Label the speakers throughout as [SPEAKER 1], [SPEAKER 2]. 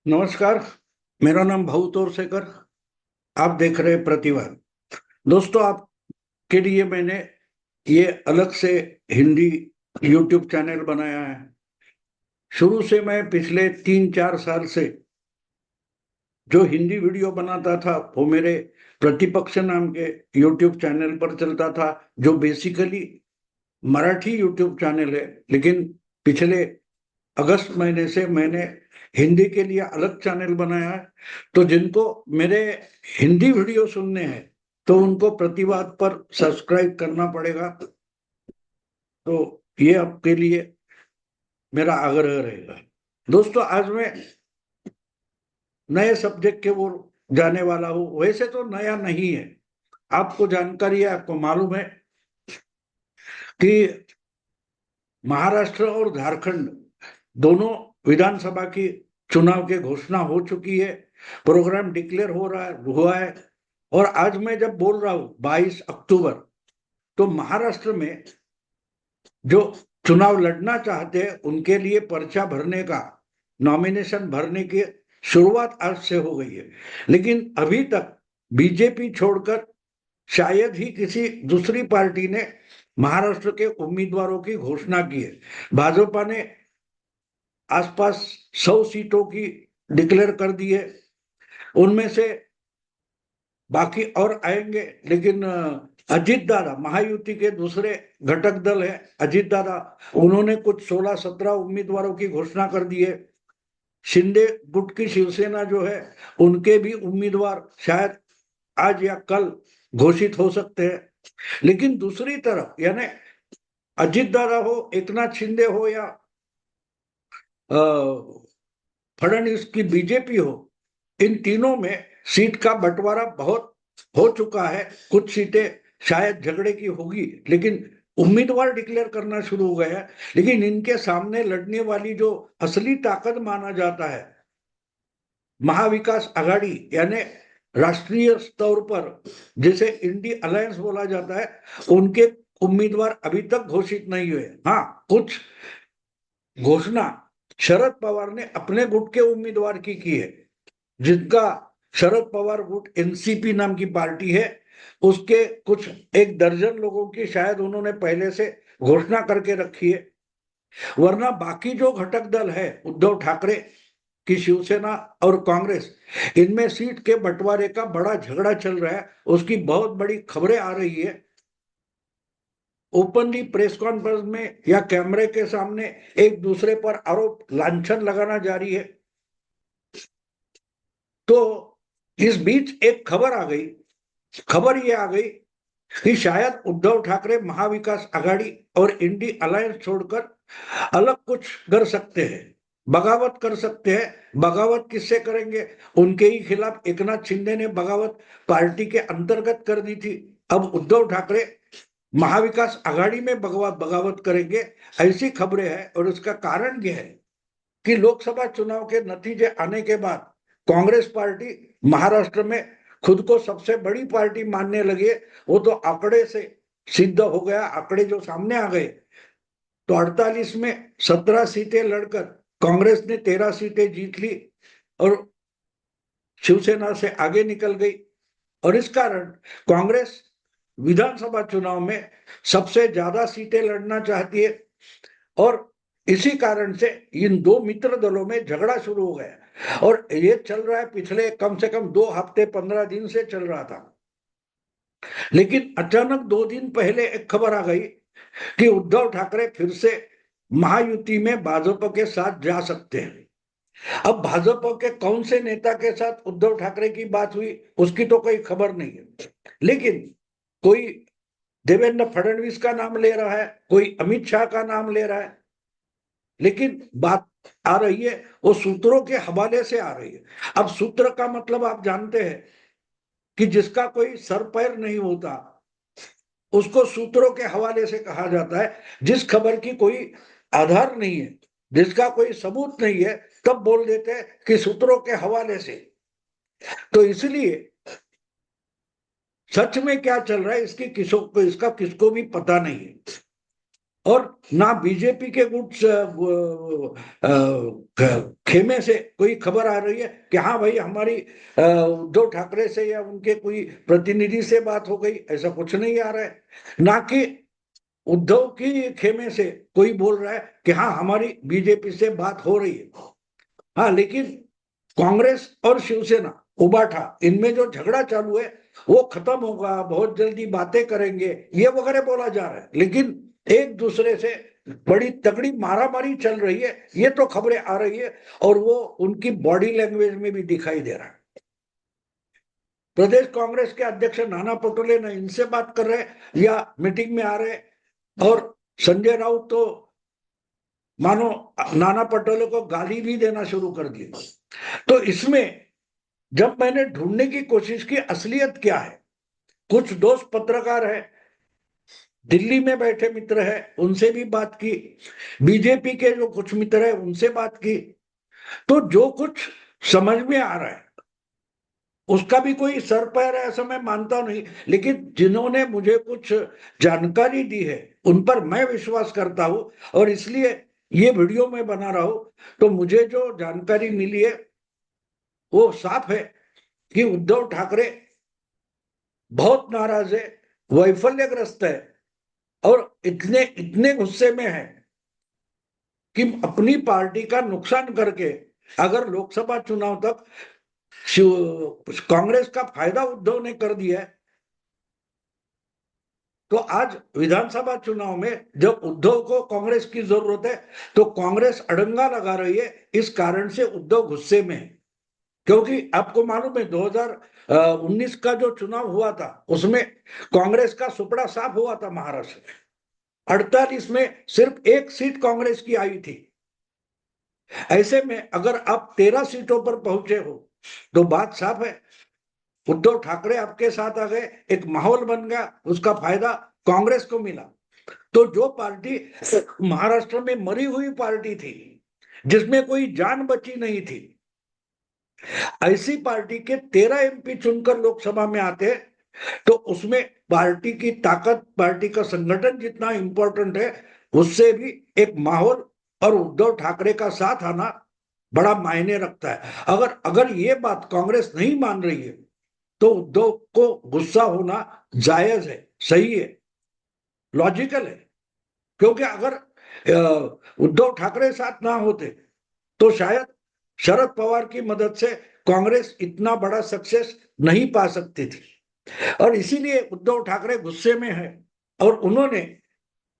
[SPEAKER 1] नमस्कार। मेरा नाम भाऊ तोरसेकर। आप देख रहे हैं प्रतिवाद। दोस्तों, आपके लिए मैंने ये अलग से हिंदी यूट्यूब चैनल बनाया है। शुरू से मैं पिछले 3-4 साल से जो हिंदी वीडियो बनाता था वो मेरे प्रतिपक्ष नाम के यूट्यूब चैनल पर चलता था, जो बेसिकली मराठी यूट्यूब चैनल है। लेकिन पिछले अगस्त महीने से मैंने हिंदी के लिए अलग चैनल बनाया है। तो जिनको मेरे हिंदी वीडियो सुनने हैं तो उनको प्रतिवाद पर सब्सक्राइब करना पड़ेगा। तो ये आपके लिए मेरा आग्रह रहेगा। दोस्तों, आज मैं नए सब्जेक्ट के वो जाने वाला हूँ। वैसे तो नया नहीं है, आपको जानकारी है, आपको मालूम है कि महाराष्ट्र और झारखंड दोनों विधानसभा की चुनाव की घोषणा हो चुकी है। प्रोग्राम डिक्लेयर हो रहा है हुआ है। और आज मैं जब बोल रहा हूं 22 अक्टूबर, तो महाराष्ट्र में जो चुनाव लड़ना चाहते हैं उनके लिए पर्चा भरने का, नॉमिनेशन भरने की शुरुआत आज से हो गई है। लेकिन अभी तक बीजेपी छोड़कर शायद ही किसी दूसरी पार्टी ने महाराष्ट्र के उम्मीदवारों की घोषणा की है। भाजपा ने आसपास 100 सीटों की डिक्लेयर कर दी है। उनमें से बाकी और आएंगे, लेकिन अजीत दादा, महायुति के दूसरे घटक दल है अजीत दादा, उन्होंने कुछ 16-17 उम्मीदवारों की घोषणा कर दी है। शिंदे गुट की शिवसेना जो है, उनके भी उम्मीदवार शायद आज या कल घोषित हो सकते हैं। लेकिन दूसरी तरफ यानी अजीत दादा हो, एकनाथ शिंदे हो या फडणवीस की बीजेपी हो, इन तीनों में सीट का बंटवारा बहुत हो चुका है। कुछ सीटें शायद झगड़े की होगी, लेकिन उम्मीदवार डिक्लेयर करना शुरू हो गया है। लेकिन इनके सामने लड़ने वाली जो असली ताकत माना जाता है, महाविकास आघाड़ी यानी राष्ट्रीय स्तर पर जिसे इंडी अलायंस बोला जाता है, उनके उम्मीदवार अभी तक घोषित नहीं हुए। हाँ, कुछ घोषणा शरद पवार ने अपने गुट के उम्मीदवार की है, जिनका शरद पवार गुट एनसीपी नाम की पार्टी है। उसके कुछ 1 दर्जन लोगों की शायद उन्होंने पहले से घोषणा करके रखी है। वरना बाकी जो घटक दल है, उद्धव ठाकरे की शिवसेना और कांग्रेस, इनमें सीट के बंटवारे का बड़ा झगड़ा चल रहा है। उसकी बहुत बड़ी खबरें आ रही है। ओपनली प्रेस कॉन्फ्रेंस में या कैमरे के सामने एक दूसरे पर आरोप लांछन लगाना जारी है। तो इस बीच एक खबर आ गई। खबर ये आ गई कि शायद उद्धव ठाकरे महाविकास आघाड़ी और इंडी अलायंस छोड़कर अलग कुछ कर सकते हैं, बगावत कर सकते हैं। बगावत किससे करेंगे? उनके ही खिलाफ एकनाथ शिंदे ने बगावत पार्टी के अंतर्गत कर दी थी। अब उद्धव ठाकरे महाविकास आघाड़ी में बगावत करेंगे, ऐसी खबरें हैं। और उसका कारण यह है कि लोकसभा चुनाव के नतीजे आने के बाद कांग्रेस पार्टी महाराष्ट्र में खुद को सबसे बड़ी पार्टी मानने लगी। वो तो आंकड़े से सिद्ध हो गया। आंकड़े जो सामने आ गए, तो 48 में 17 सीटें लड़कर कांग्रेस ने 13 सीटें जीत ली और शिवसेना से आगे निकल गई। और इस कारण कांग्रेस विधानसभा चुनाव में सबसे ज्यादा सीटें लड़ना चाहती है। और इसी कारण से इन दो मित्र दलों में झगड़ा शुरू हो गया। और ये चल रहा है पिछले कम से कम 2 हफ्ते 15 दिन से चल रहा था। लेकिन अचानक 2 दिन पहले एक खबर आ गई कि उद्धव ठाकरे फिर से महायुति में भाजपा के साथ जा सकते हैं। अब भाजपा के कौन से नेता के साथ उद्धव ठाकरे की बात हुई, उसकी तो कोई खबर नहीं है। लेकिन कोई देवेंद्र फडणवीस का नाम ले रहा है, कोई अमित शाह का नाम ले रहा है। लेकिन बात आ रही है वो सूत्रों के हवाले से आ रही है। अब सूत्र का मतलब आप जानते हैं कि जिसका कोई सर पैर नहीं होता उसको सूत्रों के हवाले से कहा जाता है। जिस खबर की कोई आधार नहीं है, जिसका कोई सबूत नहीं है, तब बोल देते हैं कि सूत्रों के हवाले से। तो इसलिए सच में क्या चल रहा है इसकी किसको भी पता नहीं है। और ना बीजेपी के कुछ खेमे से कोई खबर आ रही है कि हाँ भाई हमारी उद्धव ठाकरे से या उनके कोई प्रतिनिधि से बात हो गई, ऐसा कुछ नहीं आ रहा है। ना कि उद्धव की खेमे से कोई बोल रहा है कि हाँ हमारी बीजेपी से बात हो रही है। हाँ, लेकिन कांग्रेस और शिवसेना उबाठा इनमें जो झगड़ा चालू है वो खत्म होगा, बहुत जल्दी बातें करेंगे, ये वगैरह बोला जा रहा है, लेकिन एक दूसरे से बड़ी तगड़ी मारामारी चल रही है, ये तो खबरें आ रही है और वो उनकी बॉडी लैंग्वेज में भी दिखाई दे रहा है। प्रदेश कांग्रेस के अध्यक्ष नाना पटोले ने इनसे बात कर रहे या मीटिंग में आ रहे, और संजय राउत तो मानो नाना पटोले को गाली भी देना शुरू कर दी। तो इसमें जब मैंने ढूंढने की कोशिश की असलियत क्या है, कुछ दोस्त पत्रकार है, दिल्ली में बैठे मित्र है, उनसे भी बात की, बीजेपी के जो कुछ मित्र है उनसे बात की, तो जो कुछ समझ में आ रहा है उसका भी कोई सर पैर है ऐसा मैं मानता नहीं, लेकिन जिन्होंने मुझे कुछ जानकारी दी है उन पर मैं विश्वास करता हूं, और इसलिए ये वीडियो मैं बना रहा हूं। तो मुझे जो जानकारी मिली है वो साफ है कि उद्धव ठाकरे बहुत नाराज है, वैफल्यग्रस्त है, और इतने इतने गुस्से में है कि अपनी पार्टी का नुकसान करके अगर लोकसभा चुनाव तक कांग्रेस का फायदा उद्धव ने कर दिया है, तो आज विधानसभा चुनाव में जब उद्धव को कांग्रेस की जरूरत है तो कांग्रेस अड़ंगा लगा रही है। इस कारण से उद्धव गुस्से में है, क्योंकि आपको मालूम है 2019 का जो चुनाव हुआ था उसमें कांग्रेस का सुपड़ा साफ हुआ था महाराष्ट्र में, 48 में सिर्फ एक सीट कांग्रेस की आई थी। ऐसे में अगर आप 13 सीटों पर पहुंचे हो तो बात साफ है, उद्धव ठाकरे आपके साथ आ गए, एक माहौल बन गया, उसका फायदा कांग्रेस को मिला। तो जो पार्टी महाराष्ट्र में मरी हुई पार्टी थी, जिसमें कोई जान बची नहीं थी, ऐसी पार्टी के 13 एमपी चुनकर लोकसभा में आते, तो उसमें पार्टी की ताकत, पार्टी का संगठन जितना इंपॉर्टेंट है, उससे भी एक माहौल और उद्धव ठाकरे का साथ आना बड़ा मायने रखता है। अगर अगर ये बात कांग्रेस नहीं मान रही है तो उद्धव को गुस्सा होना जायज है, सही है, लॉजिकल है। क्योंकि अगर उद्धव ठाकरे साथ ना होते तो शायद शरद पवार की मदद से कांग्रेस इतना बड़ा सक्सेस नहीं पा सकती थी, और इसीलिए उद्धव ठाकरे गुस्से में है। और उन्होंने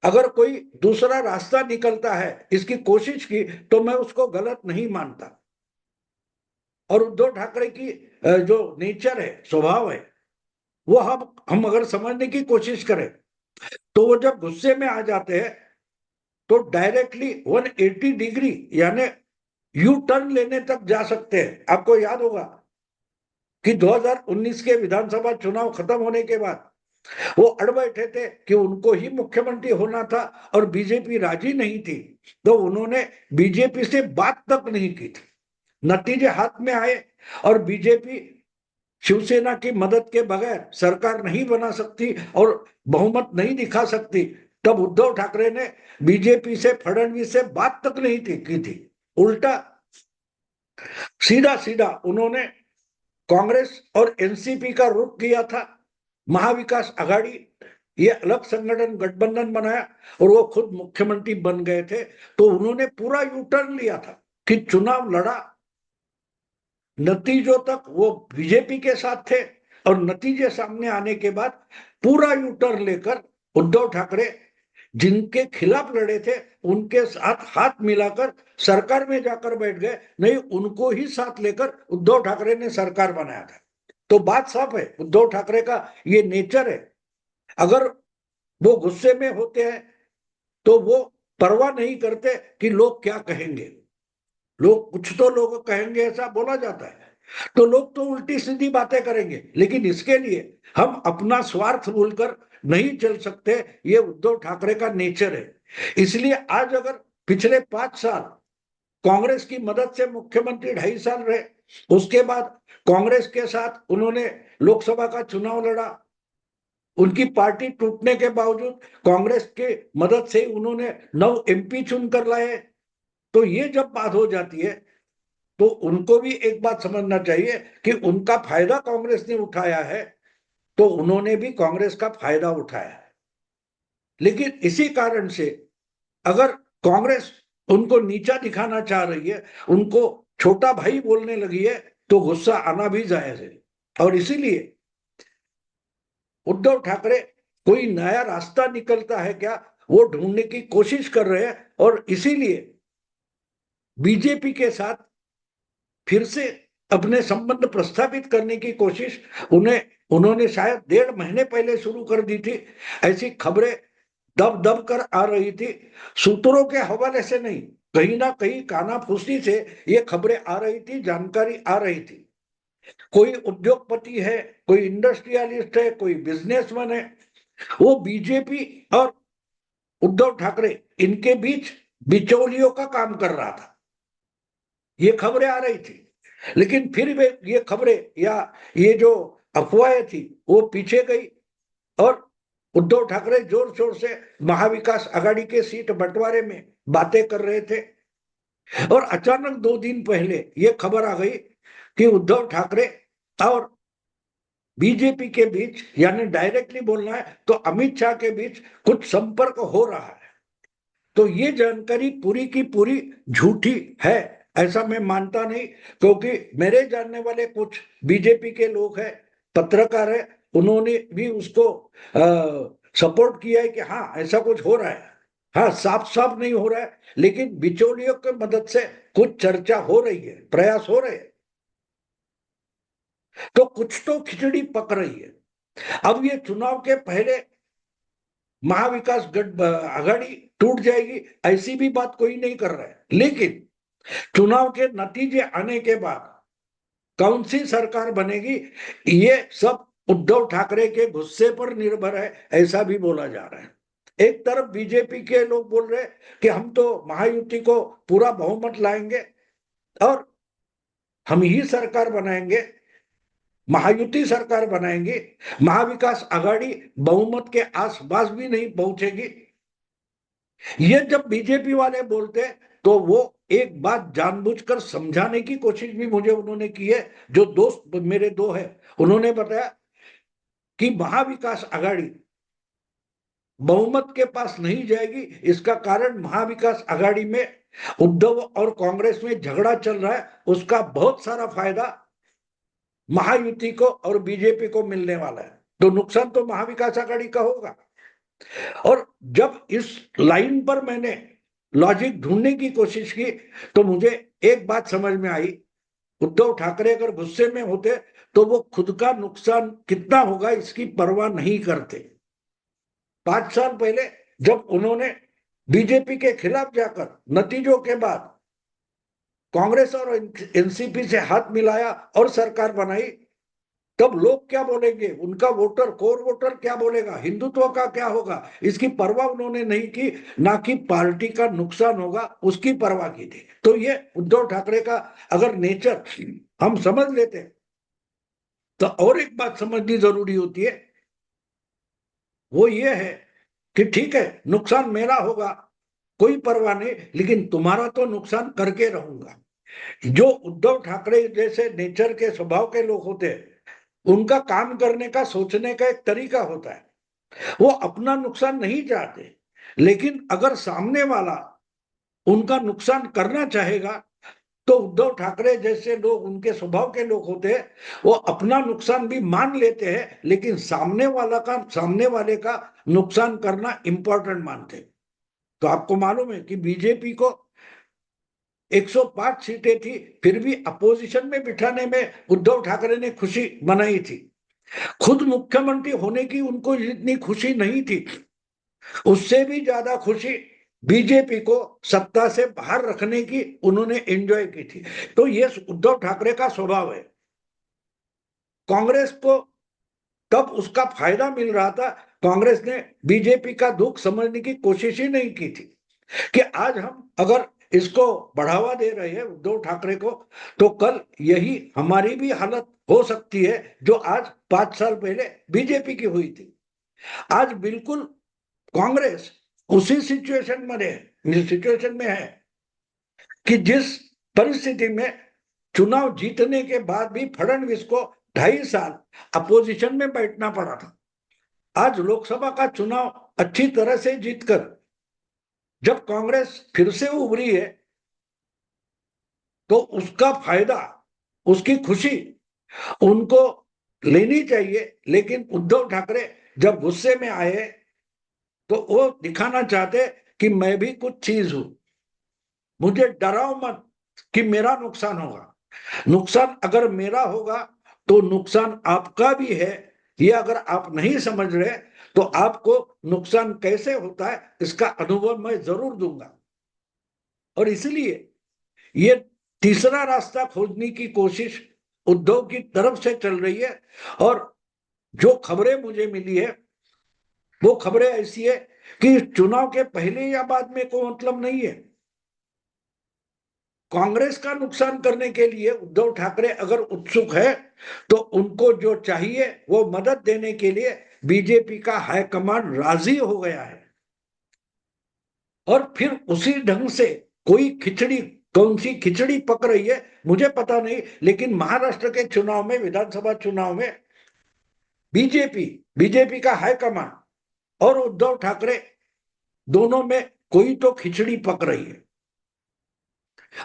[SPEAKER 1] अगर कोई दूसरा रास्ता निकलता है इसकी कोशिश की तो मैं उसको गलत नहीं मानता। और उद्धव ठाकरे की जो नेचर है, स्वभाव है, वो हम अगर समझने की कोशिश करें तो वो जब गुस्से में आ जाते हैं तो डायरेक्टली 180 डिग्री यानी यू टर्न लेने तक जा सकते हैं। आपको याद होगा कि 2019 के विधानसभा चुनाव खत्म होने के बाद वो अड़ बैठे थे कि उनको ही मुख्यमंत्री होना था और बीजेपी राजी नहीं थी, तो उन्होंने बीजेपी से बात तक नहीं की थी। नतीजे हाथ में आए और बीजेपी शिवसेना की मदद के बगैर सरकार नहीं बना सकती और बहुमत नहीं दिखा सकती, तब उद्धव ठाकरे ने बीजेपी से, फडणवीस से बात तक नहीं की थी। उल्टा सीधा सीधा उन्होंने कांग्रेस और एनसीपी का रुख किया था, महाविकास आघाड़ी ये अलग संगठन गठबंधन बनाया और वो खुद मुख्यमंत्री बन गए थे। तो उन्होंने पूरा यू टर्न लिया था कि चुनाव लड़ा, नतीजों तक वो बीजेपी के साथ थे, और नतीजे सामने आने के बाद पूरा यू टर्न लेकर उद्धव ठाकरे जिनके खिलाफ लड़े थे उनके साथ हाथ मिलाकर सरकार में जाकर बैठ गए, नहीं उनको ही साथ लेकर उद्धव ठाकरे ने सरकार बनाया था। तो बात साफ है, उद्धव ठाकरे का ये नेचर है। अगर वो गुस्से में होते हैं तो वो परवाह नहीं करते कि लोग क्या कहेंगे, लोग कुछ तो लोग कहेंगे ऐसा बोला जाता है, तो लोग तो उल्टी सीधी बातें करेंगे, लेकिन इसके लिए हम अपना स्वार्थ भूलकर नहीं चल सकते। ये उद्धव ठाकरे का नेचर है। इसलिए आज अगर पिछले 5 साल कांग्रेस की मदद से मुख्यमंत्री 2.5 साल रहे, उसके बाद कांग्रेस के साथ उन्होंने लोकसभा का चुनाव लड़ा, उनकी पार्टी टूटने के बावजूद कांग्रेस के मदद से उन्होंने 9 MP चुनकर लाए। तो ये जब बात हो जाती है तो उनको भी एक बात समझना चाहिए कि उनका फायदा कांग्रेस ने उठाया है, तो उन्होंने भी कांग्रेस का फायदा उठाया है। लेकिन इसी कारण से अगर कांग्रेस उनको नीचा दिखाना चाह रही है, उनको छोटा भाई बोलने लगी है, तो गुस्सा आना भी जायज है। और इसीलिए उद्धव ठाकरे कोई नया रास्ता निकलता है क्या, वो ढूंढने की कोशिश कर रहे हैं। और इसीलिए बीजेपी के साथ फिर से अपने संबंध प्रस्थापित करने की कोशिश उन्होंने शायद 1.5 महीने पहले शुरू कर दी थी। ऐसी खबरें दब दब कर आ रही थी, सूत्रों के हवाले से नहीं, कहीं ना कहीं कानाफूसी से ये खबरें आ रही थी, जानकारी आ रही थी। कोई उद्योगपति है, कोई इंडस्ट्रियलिस्ट है, कोई बिजनेसमैन है, वो बीजेपी और उद्धव ठाकरे इनके बीच बिचौलियों का काम कर रहा था। ये खबरें आ रही थी, लेकिन फिर वे ये खबरें या ये जो अफवाहें थी वो पीछे गई और उद्धव ठाकरे जोर शोर से महाविकास आघाड़ी के सीट बंटवारे में बातें कर रहे थे। और अचानक 2 दिन पहले ये खबर आ गई कि उद्धव ठाकरे और बीजेपी के बीच, यानी डायरेक्टली बोलना है तो अमित शाह के बीच कुछ संपर्क हो रहा है। तो ये जानकारी पूरी की पूरी झूठी है, ऐसा मैं मानता नहीं। क्योंकि मेरे जानने वाले कुछ बीजेपी के लोग हैं, पत्रकार है, उन्होंने भी उसको सपोर्ट किया है कि हाँ ऐसा कुछ हो रहा है। हाँ, साफ साफ नहीं हो रहा है, लेकिन बिचौलियों की मदद से कुछ चर्चा हो रही है, प्रयास हो रहे हैं। तो कुछ तो खिचड़ी पक रही है। अब ये चुनाव के पहले महाविकास आघाड़ी टूट जाएगी, ऐसी भी बात कोई नहीं कर रहा है। लेकिन चुनाव के नतीजे आने के बाद कौन सी सरकार बनेगी, ये सब उद्धव ठाकरे के गुस्से पर निर्भर है, ऐसा भी बोला जा रहा है। एक तरफ बीजेपी के लोग बोल रहे हैं कि हम तो महायुति को पूरा बहुमत लाएंगे और हम ही सरकार बनाएंगे, महायुति सरकार बनाएंगे, महाविकास आघाड़ी बहुमत के आसपास भी नहीं पहुंचेगी। ये जब बीजेपी वाले बोलते तो वो एक बात जानबूझकर समझाने की कोशिश भी मुझे उन्होंने की है। जो दोस्त मेरे दो है, उन्होंने बताया कि महाविकास आघाड़ी बहुमत के पास नहीं जाएगी, इसका कारण महाविकास आघाड़ी में उद्धव और कांग्रेस में झगड़ा चल रहा है, उसका बहुत सारा फायदा महायुति को और बीजेपी को मिलने वाला है, तो नुकसान तो महाविकास आघाड़ी का होगा। और जब इस लाइन पर मैंने लॉजिक ढूंढने की कोशिश की तो मुझे एक बात समझ में आई, उद्धव ठाकरे अगर गुस्से में होते तो वो खुद का नुकसान कितना होगा इसकी परवाह नहीं करते। 5 साल पहले जब उन्होंने बीजेपी के खिलाफ जाकर नतीजों के बाद कांग्रेस और एनसीपी से हाथ मिलाया और सरकार बनाई, तब लोग क्या बोलेंगे, उनका वोटर, कोर वोटर क्या बोलेगा, हिंदुत्व का क्या होगा, इसकी परवाह उन्होंने नहीं की। ना कि पार्टी का नुकसान होगा उसकी परवाह की थी। तो ये उद्धव ठाकरे का अगर नेचर हम समझ लेते तो और एक बात समझनी जरूरी होती है, वो ये है कि ठीक है नुकसान मेरा होगा, कोई परवाह नहीं, लेकिन तुम्हारा तो नुकसान करके रहूंगा। जो उद्धव ठाकरे जैसे नेचर के स्वभाव के लोग होते हैं, उनका काम करने का, सोचने का एक तरीका होता है। वो अपना नुकसान नहीं चाहते, लेकिन अगर सामने वाला उनका नुकसान करना चाहेगा तो उद्धव ठाकरे जैसे लोग, उनके स्वभाव के लोग होते हैं, वो अपना नुकसान भी मान लेते हैं, लेकिन सामने वाले का नुकसान करना इंपॉर्टेंट मानते हैं। तो आपको मालूम है कि बीजेपी को 105 सीटें थी, फिर भी अपोजिशन में बिठाने में उद्धव ठाकरे ने खुशी मनाई थी। खुद मुख्यमंत्री होने की उनको इतनी खुशी नहीं थी, उससे भी ज्यादा खुशी बीजेपी को सत्ता से बाहर रखने की उन्होंने एंजॉय की थी। तो ये उद्धव ठाकरे का स्वभाव है। कांग्रेस को तब उसका फायदा मिल रहा था, कांग्रेस ने बीजेपी का दुख समझने की कोशिश ही नहीं की थी कि आज हम अगर इसको बढ़ावा दे रहे हैं उद्धव ठाकरे को, तो कल यही हमारी भी हालत हो सकती है जो आज 5 साल पहले बीजेपी की हुई थी। आज बिल्कुल कांग्रेस उसी सिचुएशन में है कि जिस परिस्थिति में चुनाव जीतने के बाद भी फडणवीस को 2.5 साल अपोजिशन में बैठना पड़ा था, आज लोकसभा का चुनाव अच्छी तरह से जीतकर जब कांग्रेस फिर से उभरी है तो उसका फायदा, उसकी खुशी उनको लेनी चाहिए। लेकिन उद्धव ठाकरे जब गुस्से में आए तो वो दिखाना चाहते कि मैं भी कुछ चीज हूं, मुझे डराओ मत कि मेरा नुकसान होगा। नुकसान अगर मेरा होगा तो नुकसान आपका भी है, ये अगर आप नहीं समझ रहे तो आपको नुकसान कैसे होता है इसका अनुभव मैं जरूर दूंगा। और इसलिए ये तीसरा रास्ता खोजने की कोशिश उद्धव की तरफ से चल रही है। और जो खबरें मुझे मिली है वो खबरें ऐसी है कि चुनाव के पहले या बाद में कोई मतलब नहीं है। कांग्रेस का नुकसान करने के लिए उद्धव ठाकरे अगर उत्सुक है तो उनको जो चाहिए वो मदद देने के लिए बीजेपी का हाईकमान राजी हो गया है। और फिर उसी ढंग से कोई खिचड़ी, कौन सी खिचड़ी पक रही है मुझे पता नहीं, लेकिन महाराष्ट्र के चुनाव में, विधानसभा चुनाव में बीजेपी का हाईकमान और उद्धव ठाकरे दोनों में कोई तो खिचड़ी पक रही है।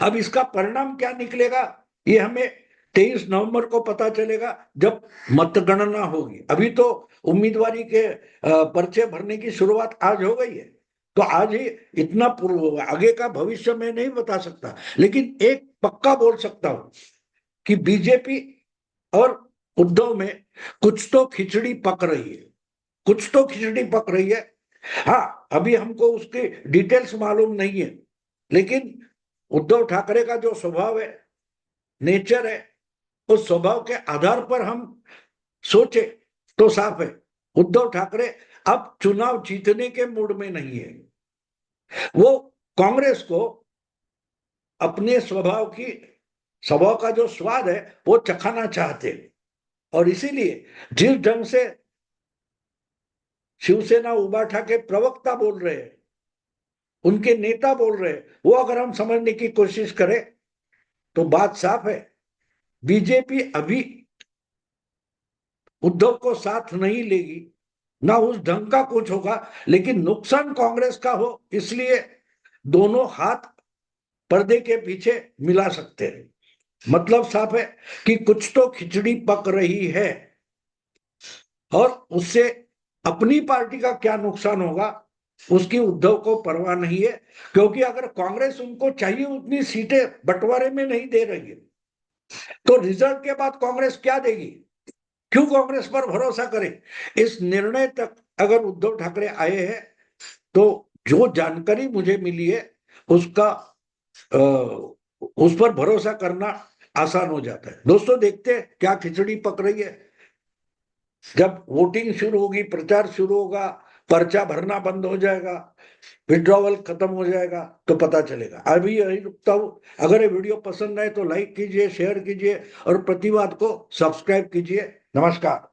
[SPEAKER 1] अब इसका परिणाम क्या निकलेगा ये हमें 23 नवंबर को पता चलेगा जब मतगणना होगी। अभी तो उम्मीदवारी के पर्चे भरने की शुरुआत आज हो गई है, तो आज ही इतना आगे का भविष्य में नहीं बता सकता, लेकिन एक पक्का बोल सकता हूं कि बीजेपी और उद्धव में कुछ तो खिचड़ी पक रही है, कुछ तो खिचड़ी पक रही है। हाँ, अभी हमको उसकी डिटेल्स मालूम नहीं है, लेकिन उद्धव ठाकरे का जो स्वभाव है, नेचर है, उस स्वभाव के आधार पर हम सोचे तो साफ है उद्धव ठाकरे अब चुनाव जीतने के मूड में नहीं है। वो कांग्रेस को अपने स्वभाव का जो स्वाद है वो चखाना चाहते, और इसीलिए जिस ढंग से शिवसेना उबाठा के प्रवक्ता बोल रहे हैं, उनके नेता बोल रहे हैं, वो अगर हम समझने की कोशिश करें तो बात साफ है, बीजेपी अभी उद्धव को साथ नहीं लेगी, ना उस ढंग का कुछ होगा, लेकिन नुकसान कांग्रेस का हो इसलिए दोनों हाथ पर्दे के पीछे मिला सकते हैं। मतलब साफ है कि कुछ तो खिचड़ी पक रही है, और उससे अपनी पार्टी का क्या नुकसान होगा उसकी उद्धव को परवाह नहीं है, क्योंकि अगर कांग्रेस उनको चाहिए उतनी सीटें बंटवारे में नहीं दे रही है तो रिजल्ट के बाद कांग्रेस क्या देगी, क्यों कांग्रेस पर भरोसा करे। इस निर्णय तक अगर उद्धव ठाकरे आए हैं तो जो जानकारी मुझे मिली है उसका उस पर भरोसा करना आसान हो जाता है। दोस्तों, देखते हैं क्या खिचड़ी पक रही है। जब वोटिंग शुरू होगी, प्रचार शुरू होगा, पर्चा भरना बंद हो जाएगा, विड्रॉवल खत्म हो जाएगा तो पता चलेगा। अभी यही रुकता हूं। अगर ये वीडियो पसंद आए तो लाइक कीजिए, शेयर कीजिए और प्रतिवाद को सब्सक्राइब कीजिए। नमस्कार।